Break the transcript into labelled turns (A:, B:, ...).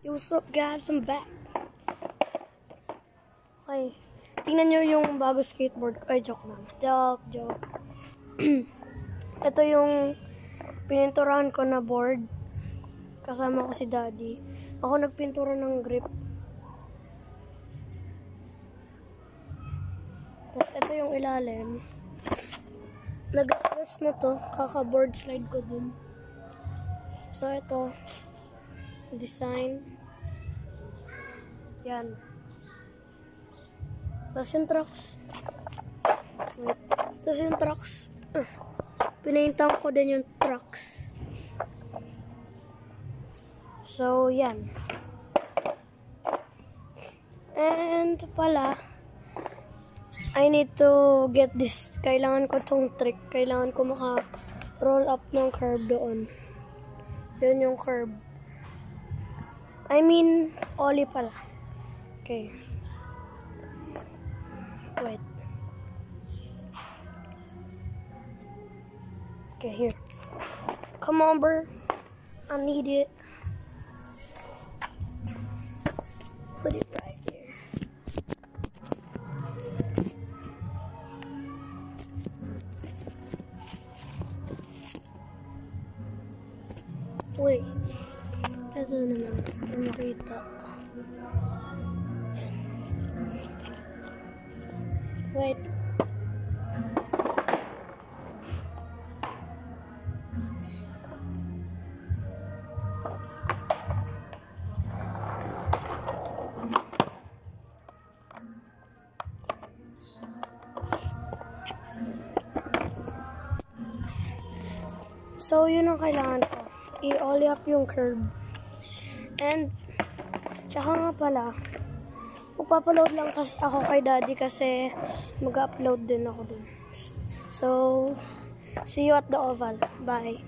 A: Yo, what's up guys? I'm back. Okay. Tingnan nyo yung bago skateboard ko. Ay, joke lang. Joke. Ito yung pininturahan ko na board. Kasama ko si Daddy. Ako nagpintura ng grip. Tapos ito yung ilalim. Nagasgas na to. Kaka-board slide ko dun. So ito. Design. Yan. Tapos yung trucks. Wait. Tapos yung trucks. Pinaintan ko din yung trucks. So, yan. And pala, I need to get this. Kailangan ko tong trick. Kailangan ko maka-roll up ng curve doon. Yun yung curve. I mean, ollie pala. Okay. Wait. Okay, here. Come on, bro. I need it. Put it right there. Wait. Ito naman. Makita. Wait. So, yun ang kailangan ko. I-ollie up yung curve. And, tsaka nga pala, magpapaload lang kasi ako kay Daddy kasi mag-upload din ako dun. So, see you at the oval. Bye.